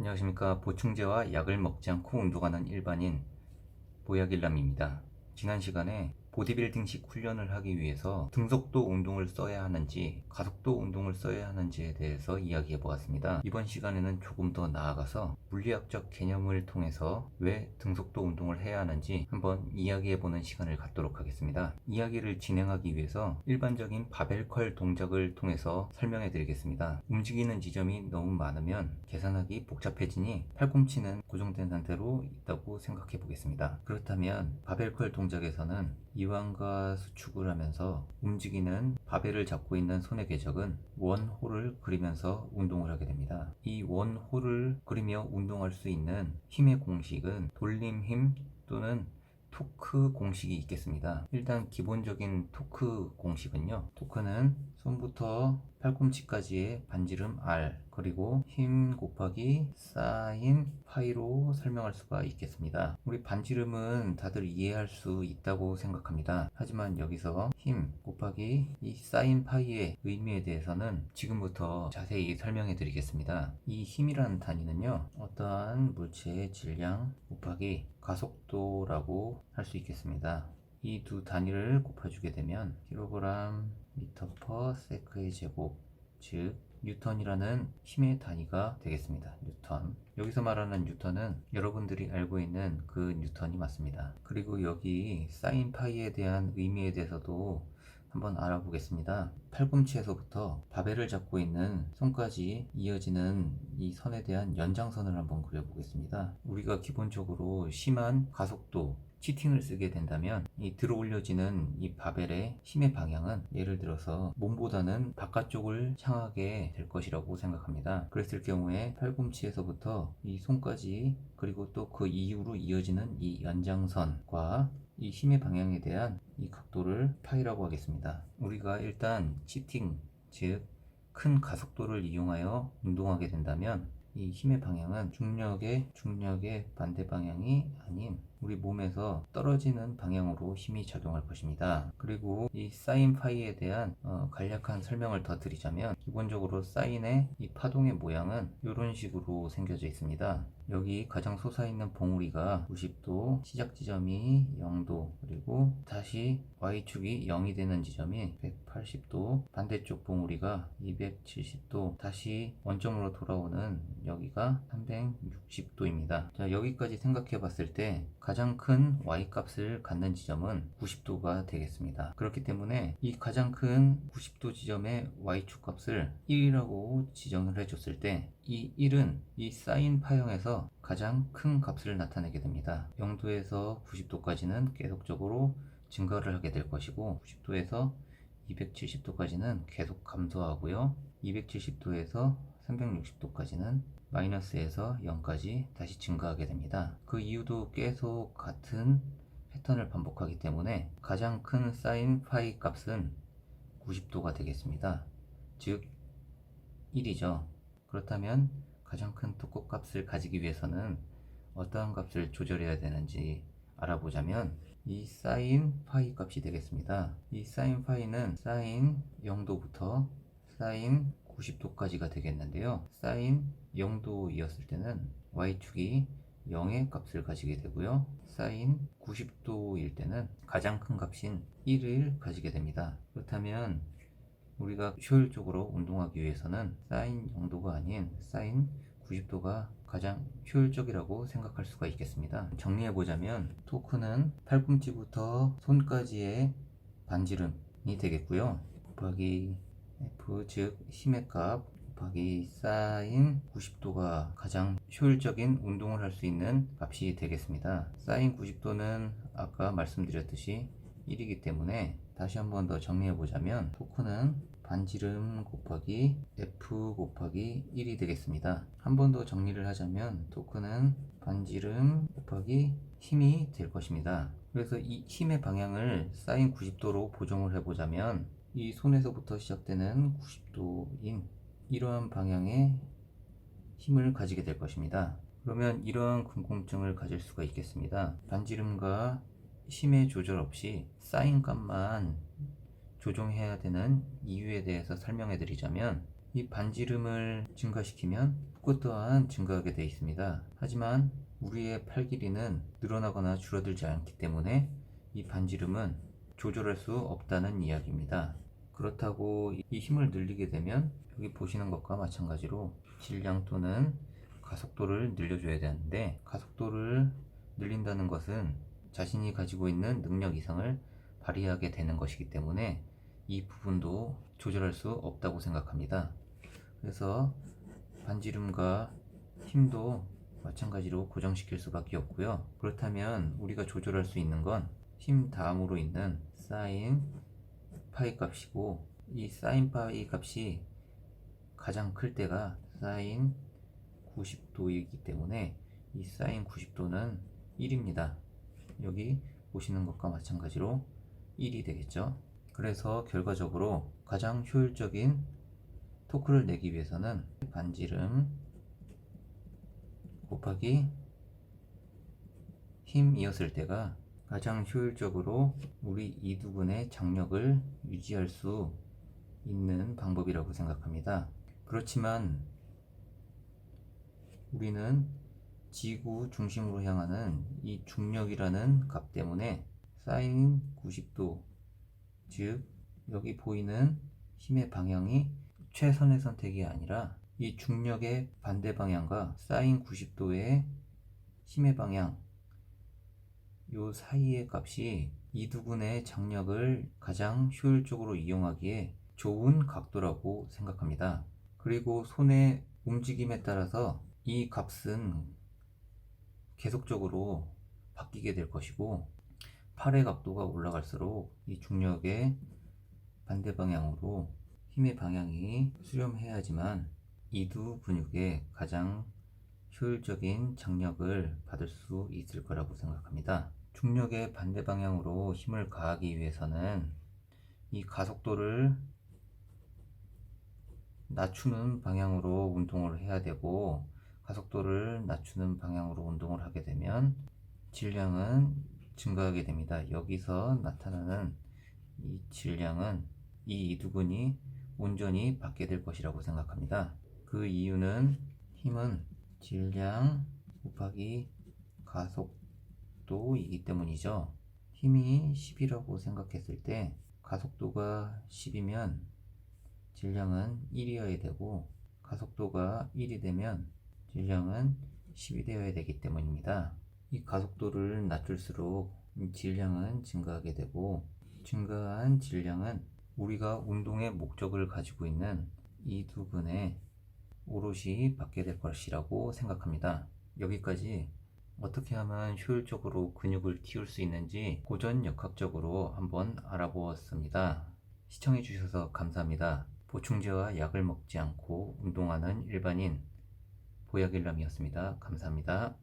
안녕하십니까. 보충제와 약을 먹지 않고 운동하는 일반인 보약일남입니다. 지난 시간에 보디빌딩식 훈련을 하기 위해서 등속도 운동을 써야 하는지 가속도 운동을 써야 하는지에 대해서 이야기해 보았습니다. 이번 시간에는 조금 더 나아가서 물리학적 개념을 통해서 왜 등속도 운동을 해야 하는지 한번 이야기해 보는 시간을 갖도록 하겠습니다. 이야기를 진행하기 위해서 일반적인 바벨컬 동작을 통해서 설명해 드리겠습니다. 움직이는 지점이 너무 많으면 계산하기 복잡해지니 팔꿈치는 고정된 상태로 있다고 생각해 보겠습니다. 그렇다면 바벨컬 동작에서는 이완과 수축을 하면서 움직이는 바벨을 잡고 있는 손의 궤적은 원홀을 그리면서 운동을 하게 됩니다. 이 원홀을 그리며 운동할 수 있는 힘의 공식은 돌림힘 또는 토크 공식이 있겠습니다. 일단 기본적인 토크 공식은요. 토크는 손부터 팔꿈치까지의 반지름 R 그리고 힘 곱하기 사인 파이로 설명할 수가 있겠습니다. 우리 반지름은 다들 이해할 수 있다고 생각합니다. 하지만 여기서 힘 곱하기 이 사인 파이의 의미에 대해서는 지금부터 자세히 설명해 드리겠습니다. 이 힘이라는 단위는요. 어떠한 물체의 질량 곱하기 가속도라고 할 수 있겠습니다. 이 두 단위를 곱해주게 되면 킬로그램 미터 퍼 세크의 제곱, 즉 뉴턴이라는 힘의 단위가 되겠습니다. 뉴턴. 여기서 말하는 뉴턴은 여러분들이 알고 있는 그 뉴턴이 맞습니다. 그리고 여기 사인 파이에 대한 의미에 대해서도 한번 알아보겠습니다. 팔꿈치에서부터 바벨을 잡고 있는 손까지 이어지는 이 선에 대한 연장선을 한번 그려보겠습니다. 우리가 기본적으로 심한 가속도 치팅을 쓰게 된다면 이 들어 올려지는 이 바벨의 힘의 방향은 예를 들어서 몸보다는 바깥쪽을 향하게 될 것이라고 생각합니다. 그랬을 경우에 팔꿈치에서부터 이 손까지 그리고 또 그 이후로 이어지는 이 연장선과 이 힘의 방향에 대한 이 각도를 파이라고 하겠습니다. 우리가 일단 치팅, 즉 큰 가속도를 이용하여 운동하게 된다면 이 힘의 방향은 중력의 반대 방향이 아닌 우리 몸에서 떨어지는 방향으로 힘이 작용할 것입니다. 그리고 이 사인 파이에 대한 간략한 설명을 더 드리자면 기본적으로 사인의 이 파동의 모양은 이런 식으로 생겨져 있습니다. 여기 가장 솟아있는 봉우리가 90도, 시작 지점이 0도, 그리고 다시 Y축이 0이 되는 지점이 180도, 반대쪽 봉우리가 270도, 다시 원점으로 돌아오는 여기가 360도입니다. 자, 여기까지 생각해 봤을 때 가장 큰 Y값을 갖는 지점은 90도가 되겠습니다. 그렇기 때문에 이 가장 큰 90도 지점의 Y축 값을 1이라고 지정을 해줬을 때 이 1은 이 사인 파형에서 가장 큰 값을 나타내게 됩니다. 0도에서 90도까지는 계속적으로 증가를 하게 될 것이고 90도에서 270도까지는 계속 감소하고요. 270도에서 360도까지는 마이너스에서 0까지 다시 증가하게 됩니다. 그 이유도 계속 같은 패턴을 반복하기 때문에 가장 큰 사인 파이 값은 90도가 되겠습니다. 즉 1이죠. 그렇다면 가장 큰 토크 값을 가지기 위해서는 어떠한 값을 조절해야 되는지 알아보자면 이 사인 파이 값이 되겠습니다. 이 사인 파이는 사인 0도부터 사인 90도까지가 되겠는데요. 사인 0도이었을 때는 Y축이 0의 값을 가지게 되고요. 사인 90도일 때는 가장 큰 값인 1을 가지게 됩니다. 그렇다면 우리가 효율적으로 운동하기 위해서는 사인 0도가 아닌 사인 90도가 가장 효율적이라고 생각할 수가 있겠습니다. 정리해보자면 토크는 팔꿈치부터 손까지의 반지름이 되겠고요. 곱하기 F 즉 힘의 값 곱하기 사인 90도가 가장 효율적인 운동을 할 수 있는 값이 되겠습니다. 사인 90도는 아까 말씀드렸듯이 1이기 때문에 다시 한번 더 정리해 보자면 토크는 반지름 곱하기 F 곱하기 1이 되겠습니다. 한 번 더 정리를 하자면 토크는 반지름 곱하기 힘이 될 것입니다. 그래서 이 힘의 방향을 사인 90도로 보정을 해보자면 이 손에서부터 시작되는 90도인 이러한 방향의 힘을 가지게 될 것입니다. 그러면 이러한 궁금증을 가질 수가 있겠습니다. 반지름과 힘의 조절 없이 사인 값만 조정해야 되는 이유에 대해서 설명해 드리자면 이 반지름을 증가시키면 그것 또한 증가하게 되어 있습니다. 하지만 우리의 팔 길이는 늘어나거나 줄어들지 않기 때문에 이 반지름은 조절할 수 없다는 이야기입니다. 그렇다고 이 힘을 늘리게 되면 여기 보시는 것과 마찬가지로 질량 또는 가속도를 늘려줘야 되는데, 가속도를 늘린다는 것은 자신이 가지고 있는 능력 이상을 발휘하게 되는 것이기 때문에 이 부분도 조절할 수 없다고 생각합니다. 그래서 반지름과 힘도 마찬가지로 고정시킬 수밖에 없고요. 그렇다면 우리가 조절할 수 있는 건 힘 다음으로 있는 사인 파이 값이고, 이 사인 파이 값이 가장 클 때가 사인 90도이기 때문에 이 사인 90도는 1입니다. 여기 보시는 것과 마찬가지로 1이 되겠죠. 그래서 결과적으로 가장 효율적인 토크를 내기 위해서는 반지름 곱하기 힘이었을 때가 가장 효율적으로 우리 이두근의 장력을 유지할 수 있는 방법이라고 생각합니다. 그렇지만 우리는 지구 중심으로 향하는 이 중력이라는 값 때문에 사인 90도, 즉 여기 보이는 힘의 방향이 최선의 선택이 아니라 이 중력의 반대 방향과 사인 90도의 힘의 방향, 요 사이의 값이 이두근의 장력을 가장 효율적으로 이용하기에 좋은 각도라고 생각합니다. 그리고 손의 움직임에 따라서 이 값은 계속적으로 바뀌게 될 것이고, 팔의 각도가 올라갈수록 이 중력의 반대 방향으로 힘의 방향이 수렴해야지만 이두 근육에 가장 효율적인 장력을 받을 수 있을 거라고 생각합니다. 중력의 반대 방향으로 힘을 가하기 위해서는 이 가속도를 낮추는 방향으로 운동을 해야 되고, 가속도를 낮추는 방향으로 운동을 하게 되면 질량은 증가하게 됩니다. 여기서 나타나는 이 질량은 이 이두근이 온전히 받게 될 것이라고 생각합니다. 그 이유는 힘은 질량 곱하기 가속도이기 때문이죠. 힘이 10이라고 생각했을 때 가속도가 10이면 질량은 1이어야 되고, 가속도가 1이 되면 질량은 10이 되어야 되기 때문입니다. 이 가속도를 낮출수록 질량은 증가하게 되고, 증가한 질량은 우리가 운동의 목적을 가지고 있는 이 두근에 오롯이 받게 될 것이라고 생각합니다. 여기까지 어떻게 하면 효율적으로 근육을 키울 수 있는지 고전역학적으로 한번 알아보았습니다. 시청해 주셔서 감사합니다. 보충제와 약을 먹지 않고 운동하는 일반인 보약일남이었습니다. 감사합니다.